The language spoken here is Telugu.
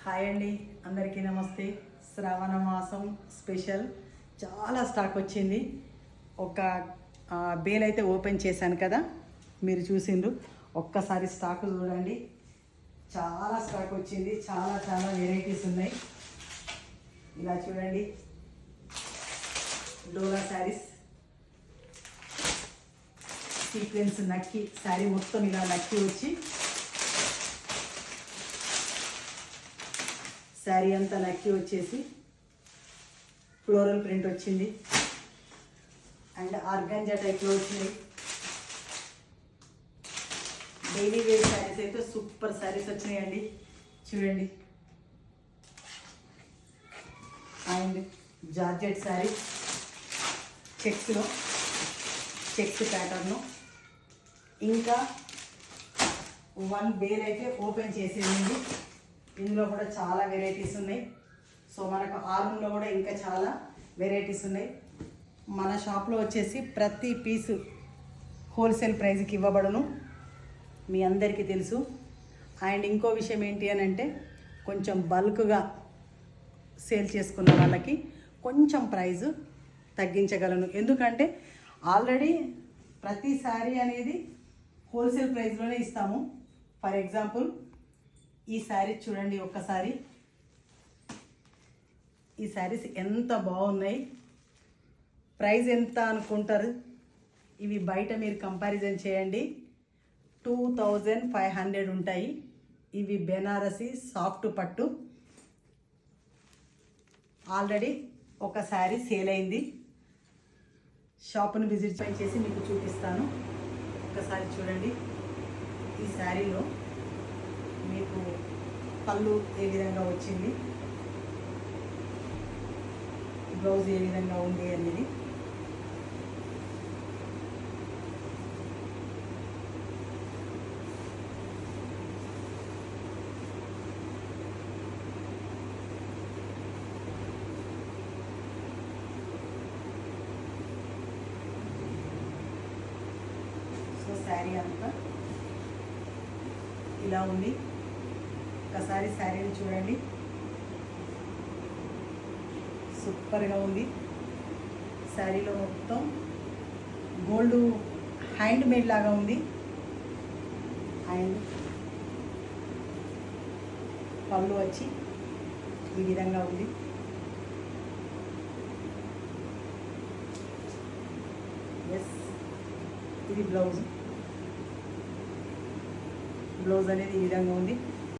హాయ్ అండి, అందరికీ నమస్తే. శ్రావణ మాసం స్పెషల్ చాలా స్టాక్ వచ్చింది. ఒక బేల్ అయితే ఓపెన్ చేశాను కదా, మీరు చూసిండ్రు. ఒక్కసారి స్టాక్ చూడండి, చాలా స్టాక్ వచ్చింది. చాలా చాలా వెరైటీస్ ఉన్నాయి. ఇలా చూడండి, డోలా శారీస్, సీక్వెన్స్ నక్కి శారీ మొత్తం ఇలా నక్కి వచ్చి శారీ అంతా నక్కి వచ్చేసి ఫ్లోరల్ ప్రింట్ వచ్చింది. అండ్ ఆర్గంజా టైప్లో వచ్చినాయి. డైలీ వేర్ శారీస్ అయితే సూపర్ శారీస్ వచ్చినాయండి, చూడండి. అండ్ జార్జెట్ శారీ చెక్స్లో, చెక్స్ ప్యాటర్ను. ఇంకా వన్ బేల్ అయితే ఓపెన్ చేసేయండి. ఇందులో కూడా చాలా వెరైటీస్ ఉన్నాయి. సో మనకు ఆర్మ్లో కూడా ఇంకా చాలా వెరైటీస్ ఉన్నాయి. మన షాప్లో వచ్చేసి ప్రతి పీసు హోల్సేల్ ప్రైస్కి ఇవ్వబడును, మీ అందరికీ తెలుసు. అండ్ ఇంకో విషయం ఏంటి అని అంటే, కొంచెం బల్క్గా సేల్ చేసుకున్న వాళ్ళకి కొంచెం ప్రైజు తగ్గించగలను. ఎందుకంటే ఆల్రెడీ ప్రతి శారీ అనేది హోల్సేల్ ప్రైస్లోనే ఇస్తాము. ఫర్ ఎగ్జాంపుల్ ఈ శారీ చూడండి ఒక్కసారి. ఈ శారీస్ ఎంత బాగున్నాయి. ప్రైస్ ఎంత అనుకుంటారు? ఇవి బయట మీరు కంపారిజన్ చేయండి, 2500 ఉంటాయి. ఇవి బెనారసి సాఫ్ట్ పట్టు. ఆల్రెడీ ఒక శారీ సేల్ అయింది. షాప్ను విజిట్ చేసి మీకు చూపిస్తాను. ఒకసారి చూడండి. ఈ శారీలో మీకు పళ్ళు ఏ విధంగా వచ్చింది, బ్లౌజ్ ఏ విధంగా ఉంది అనేది. సో శారీ అంతా ఇలా ఉంది. ఒకసారి శారీని చూడండి, సూపర్గా ఉంది. శారీలో మొత్తం గోల్డ్ హ్యాండ్ మేడ్ లాగా ఉంది. అండ్ పళ్ళు వచ్చి ఈ విధంగా ఉంది. ఎస్, ఇది బ్లౌజ్. బ్లౌజ్ అనేది ఈ విధంగా ఉంది.